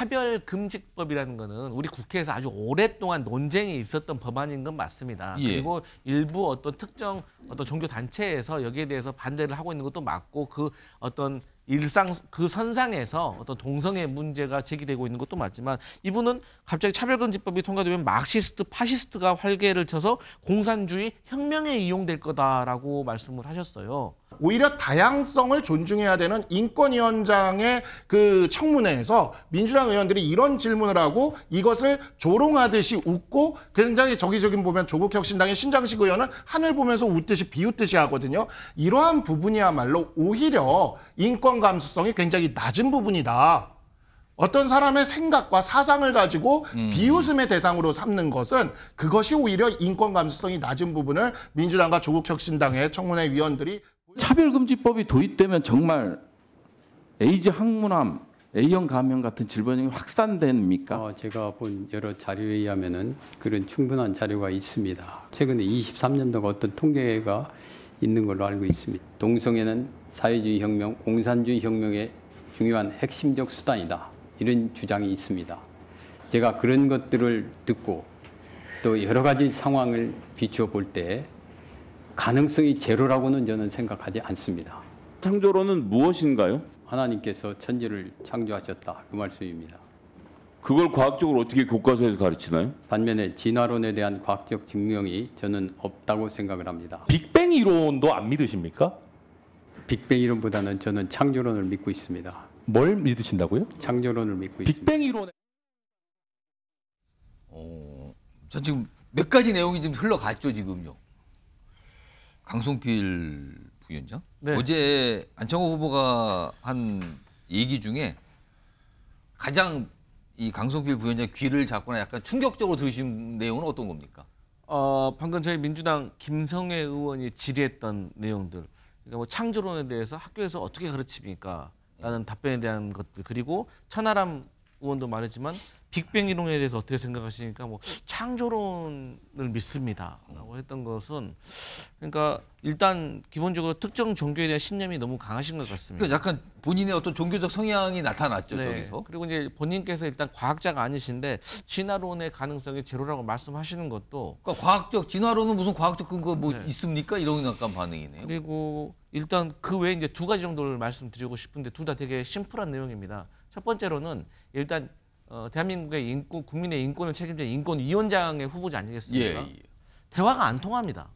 차별금지법이라는 거는 우리 국회에서 아주 오랫동안 논쟁이 있었던 법안인 건 맞습니다. 예. 그리고 일부 어떤 특정 어떤 종교 단체에서 여기에 대해서 반대를 하고 있는 것도 맞고 그 어떤 일상 그 선상에서 어떤 동성애 문제가 제기되고 있는 것도 맞지만 이분은 갑자기 차별금지법이 통과되면 마르크시스트, 파시스트가 활개를 쳐서 공산주의 혁명에 이용될 거다라고 말씀을 하셨어요. 오히려 다양성을 존중해야 되는 인권위원장의 그 청문회에서 민주당 의원들이 이런 질문을 하고 이것을 조롱하듯이 웃고 굉장히 저기 보면 조국혁신당의 신장식 의원은 하늘 보면서 웃듯이 비웃듯이 하거든요. 이러한 부분이야말로 오히려 인권 감수성이 굉장히 낮은 부분이다. 어떤 사람의 생각과 사상을 가지고 비웃음의 대상으로 삼는 것은 그것이 오히려 인권 감수성이 낮은 부분을 민주당과 조국혁신당의 청문회 위원들이 차별금지법이 도입되면 정말 에이즈 항문암, A형 감염 같은 질병이 확산됩니까? 제가 본 여러 자료에 의하면은 그런 충분한 자료가 있습니다. 최근에 23년도가 어떤 통계가 있는 걸로 알고 있습니다. 동성애는 사회주의 혁명, 공산주의 혁명의 중요한 핵심적 수단이다. 이런 주장이 있습니다. 제가 그런 것들을 듣고 또 여러 가지 상황을 비추어 볼 때 가능성이 제로라고는 저는 생각하지 않습니다. 창조론은 무엇인가요? 하나님께서 천지를 창조하셨다. 그 말씀입니다. 그걸 과학적으로 어떻게 교과서에서 가르치나요? 반면에 진화론에 대한 과학적 증명이 저는 없다고 생각을 합니다. 빅뱅 이론도 안 믿으십니까? 빅뱅 이론보다는 저는 창조론을 믿고 있습니다. 뭘 믿으신다고요? 창조론을 믿고 있습니다. 빅뱅 이론에 자, 지금 몇 가지 내용이 좀 흘러갔죠, 지금요. 강성필 부위원장. 네. 어제 안창호 후보가 한 얘기 중에 가장 이 강성필 부위원장 귀를 잡거나 약간 충격적으로 들으신 내용은 어떤 겁니까? 방금 저희 민주당 김성애 의원이 질의했던 내용들, 그러니까 뭐 창조론에 대해서 학교에서 어떻게 가르칩니까? 라는 답변에 대한 것들, 그리고 천하람 의원도 말했지만 빅뱅 이론에 대해서 어떻게 생각하시니까 뭐 창조론을 믿습니다라고 했던 것은, 그러니까 일단 기본적으로 특정 종교에 대한 신념이 너무 강하신 것 같습니다. 그러니까 약간 본인의 어떤 종교적 성향이 나타났죠, 네. 저기서. 그리고 이제 본인께서 일단 과학자가 아니신데 진화론의 가능성이 제로라고 말씀하시는 것도, 그러니까 과학적 진화론은 무슨 과학적 근거 뭐 있습니까? 이런 약간 반응이네요. 그리고 일단 그 외에 이제 두 가지 정도를 말씀드리고 싶은데 둘 다 되게 심플한 내용입니다. 첫 번째로는 일단 대한민국의 인권, 국민의 인권을 책임지는 인권위원장의 후보자 아니겠습니까? 예. 대화가 안 통합니다.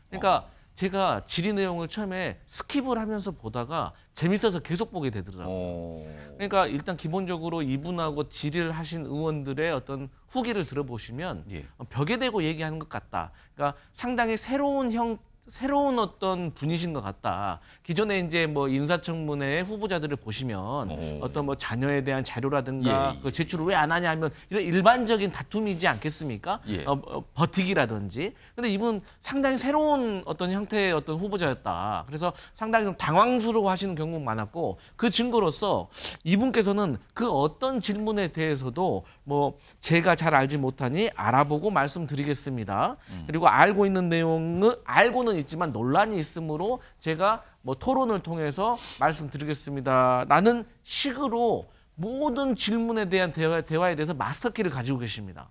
그러니까 제가 질의 내용을 처음에 스킵을 하면서 보다가 재밌어서 계속 보게 되더라고요. 그러니까 일단 기본적으로 이분하고 질의를 하신 의원들의 어떤 후기를 들어보시면 벽에 대고 얘기하는 것 같다. 그러니까 상당히 새로운 어떤 분이신 것 같다. 기존에 이제 뭐 인사청문회 후보자들을 보시면 어떤 뭐 자녀에 대한 자료라든가 그 제출을 왜 안 하냐 하면 이런 일반적인 다툼이지 않겠습니까? 버티기라든지. 근데 이분은 상당히 새로운 어떤 형태의 어떤 후보자였다. 그래서 상당히 좀 당황스러워 하시는 경우가 많았고, 그 증거로서 이분께서는 그 어떤 질문에 대해서도 뭐 제가 잘 알지 못하니 알아보고 말씀드리겠습니다. 그리고 알고 있는 내용은 알고는 있지만 논란이 있으므로 제가 뭐 토론을 통해서 말씀드리겠습니다라는 식으로 모든 질문에 대한 대화에 대해서 마스터키를 가지고 계십니다.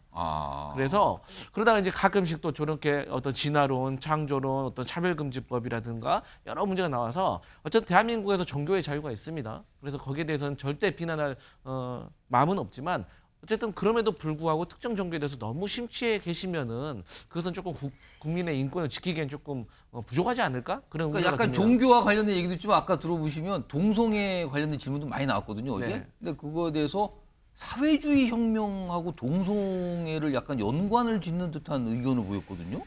그래서 그러다가 이제 가끔씩 또 저렇게 어떤 진화론, 창조론, 어떤 차별금지법이라든가 여러 문제가 나와서 어쨌든 대한민국에서 종교의 자유가 있습니다. 그래서 거기에 대해서는 절대 비난할 마음은 없지만, 어쨌든 그럼에도 불구하고 특정 종교에 대해서 너무 심취해 계시면은 그것은 조금 국민의 인권을 지키기엔 조금 부족하지 않을까? 그런 그러니까 약간 듭니다. 종교와 관련된 얘기도 있지만 아까 들어보시면 동성애 관련된 질문도 많이 나왔거든요, 어제. 네. 근데 그거에 대해서 사회주의 혁명하고 동성애를 약간 연관을 짓는 듯한 의견을 보였거든요.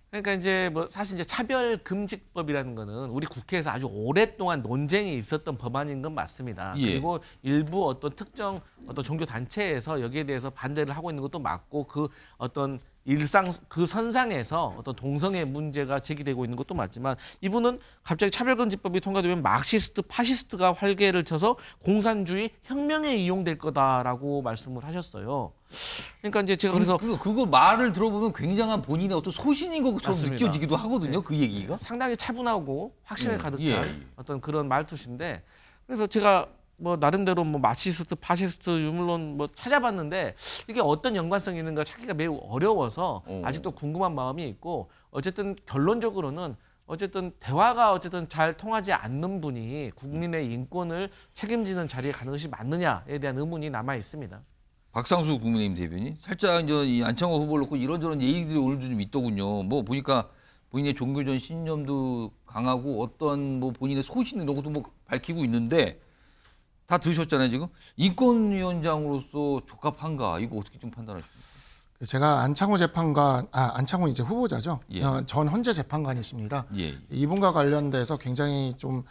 그러니까 이제 뭐 사실 이제 차별금지법이라는 거는 우리 국회에서 아주 오랫동안 논쟁이 있었던 법안인 건 맞습니다. 그리고 일부 어떤 특정 어떤 종교 단체에서 여기에 대해서 반대를 하고 있는 것도 맞고, 그 어떤 일상 그 선상에서 어떤 동성애 문제가 제기되고 있는 것도 맞지만, 이분은 갑자기 차별금지법이 통과되면 마르크시스트, 파시스트가 활개를 쳐서 공산주의 혁명에 이용될 거다라고 말씀을 하셨어요. 그러니까 이제 제가 그래서 그거 말을 들어보면 굉장한 본인의 어떤 소신인 것처럼 맞습니다. 느껴지기도 하거든요. 그 얘기가. 상당히 차분하고 확신에 가득 찬 어떤 그런 말투신데, 그래서 제가 뭐 나름대로 뭐 마시스트, 파시스트 유물론 뭐 찾아봤는데 이게 어떤 연관성이 있는가 찾기가 매우 어려워서 아직도 궁금한 마음이 있고 어쨌든 결론적으로는 어쨌든 대화가 어쨌든 잘 통하지 않는 분이 국민의 인권을 책임지는 자리에 가는 것이 맞느냐에 대한 의문이 남아 있습니다. 박상수 국민의힘 대변인 살짝 이제 이 안창호 후보를 놓고 이런저런 얘기들이 오늘 좀 있더군요. 뭐 보니까 본인의 종교전 신념도 강하고 어떤 뭐 본인의 소신 이런 것도 뭐 밝히고 있는데 다 들으셨잖아요 지금. 인권위원장으로서 적합한가 이거 어떻게 좀 판단하십니까? 제가 안창호 재판관, 안창호 이제 후보자죠. 예. 전 헌재 재판관이십니다. 예. 이분과 관련돼서 굉장히 좀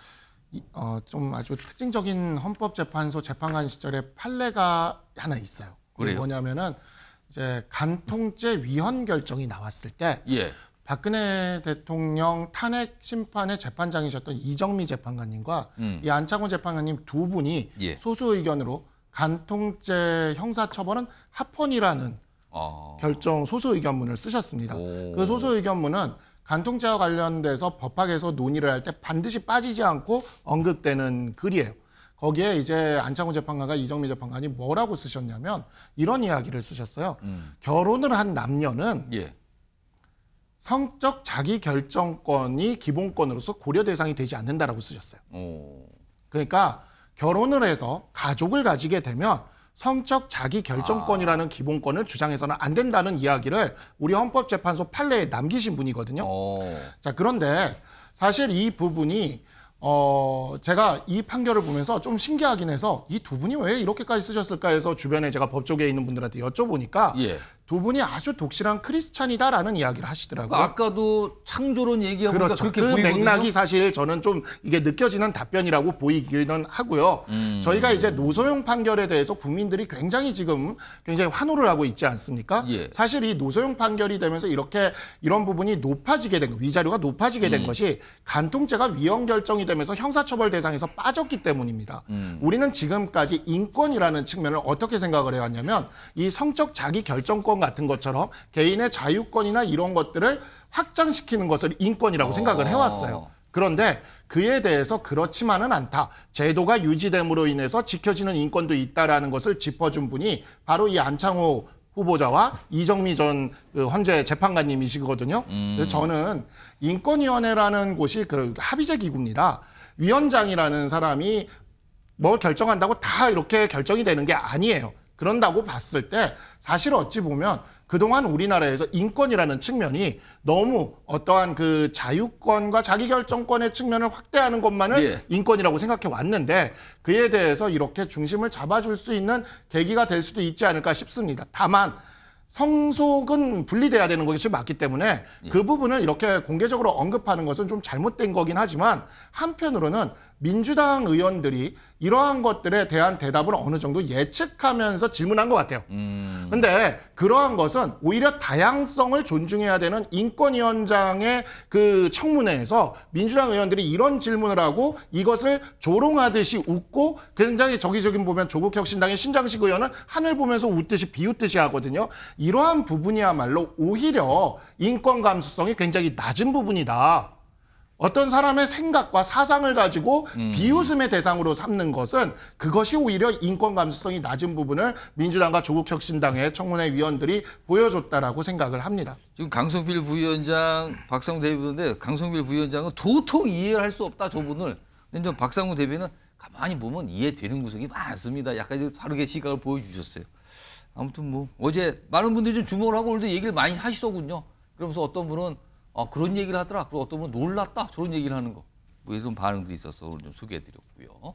아주 특징적인 헌법재판소 재판관 시절에 판례가 하나 있어요. 그래요? 뭐냐면은 이제 간통죄 위헌 결정이 나왔을 때 예. 박근혜 대통령 탄핵 심판의 재판장이셨던 이정미 재판관님과 이 안창호 재판관님 두 분이 예. 소수 의견으로 간통죄 형사처벌은 합헌이라는 결정 소수 의견문을 쓰셨습니다. 그 소수 의견문은 간통죄와 관련돼서 법학에서 논의를 할 때 반드시 빠지지 않고 언급되는 글이에요. 거기에 이제 안창호 재판관과 이정미 재판관이 뭐라고 쓰셨냐면 이런 이야기를 쓰셨어요. 결혼을 한 남녀는 예. 성적 자기 결정권이 기본권으로서 고려 대상이 되지 않는다라고 쓰셨어요. 그러니까 결혼을 해서 가족을 가지게 되면 성적 자기 결정권이라는 기본권을 주장해서는 안 된다는 이야기를 우리 헌법재판소 판례에 남기신 분이거든요. 자, 그런데 사실 이 부분이 제가 이 판결을 보면서 좀 신기하긴 해서 이 두 분이 왜 이렇게까지 쓰셨을까 해서 주변에 제가 법조계에 있는 분들한테 여쭤보니까 예. 두 분이 아주 독실한 크리스찬이다라는 이야기를 하시더라고요. 아까도 창조론 얘기하고 그렇죠. 그렇게 그 보이거든요. 맥락이 사실 저는 좀 이게 느껴지는 답변이라고 보이기는 하고요. 저희가 이제 노소용 판결에 대해서 국민들이 굉장히 환호를 하고 있지 않습니까? 예. 사실 이 노소용 판결이 되면서 이런 부분이 높아지게 된 거, 위자료가 높아지게 된 것이 간통죄가 위헌 결정이 되면서 형사처벌 대상에서 빠졌기 때문입니다. 우리는 지금까지 인권이라는 측면을 어떻게 생각을 해왔냐면 이 성적 자기 결정권 같은 것처럼 개인의 자유권이나 이런 것들을 확장시키는 것을 인권이라고 생각을 해왔어요. 그런데 그에 대해서 그렇지만은 않다. 제도가 유지됨으로 인해서 지켜지는 인권도 있다라는 것을 짚어준 분이 바로 이 안창호 후보자와 이정미 전 헌재 재판관님이시거든요. 그래서 저는 인권위원회라는 곳이 그 합의제 기구입니다. 위원장이라는 사람이 뭘 결정한다고 다 이렇게 결정이 되는 게 아니에요. 그런다고 봤을 때 사실 어찌 보면 그동안 우리나라에서 인권이라는 측면이 너무 어떠한 그 자유권과 자기결정권의 측면을 확대하는 것만을 예. 인권이라고 생각해 왔는데 그에 대해서 이렇게 중심을 잡아줄 수 있는 계기가 될 수도 있지 않을까 싶습니다. 다만 성속은 분리돼야 되는 것이 맞기 때문에 그 부분을 이렇게 공개적으로 언급하는 것은 좀 잘못된 거긴 하지만 한편으로는 민주당 의원들이 이러한 것들에 대한 대답을 어느 정도 예측하면서 질문한 것 같아요. 근데 그러한 것은 오히려 다양성을 존중해야 되는 인권위원장의 그 청문회에서 민주당 의원들이 이런 질문을 하고 이것을 조롱하듯이 웃고 굉장히 저기 보면 조국혁신당의 신장식 의원은 하늘 보면서 웃듯이 비웃듯이 하거든요. 이러한 부분이야말로 오히려 인권 감수성이 굉장히 낮은 부분이다. 어떤 사람의 생각과 사상을 가지고 비웃음의 대상으로 삼는 것은 그것이 오히려 인권 감수성이 낮은 부분을 민주당과 조국혁신당의 청문회 위원들이 보여줬다라고 생각을 합니다. 지금 강성필 부위원장, 박상우 대변인인데 강성필 부위원장은 도통 이해를 할 수 없다 저분을. 근데 박상우 대변인은 가만히 보면 이해되는 구석이 많습니다. 약간 다르게 시각을 보여주셨어요. 아무튼 뭐 어제 많은 분들이 좀 주목을 하고 오늘도 얘기를 많이 하시더군요. 그러면서 어떤 분은 그런 얘기를 하더라. 그리고 어떤 분은 놀랐다. 저런 얘기를 하는 거. 뭐 이런 반응들이 있어서 오늘 좀 소개해드렸고요.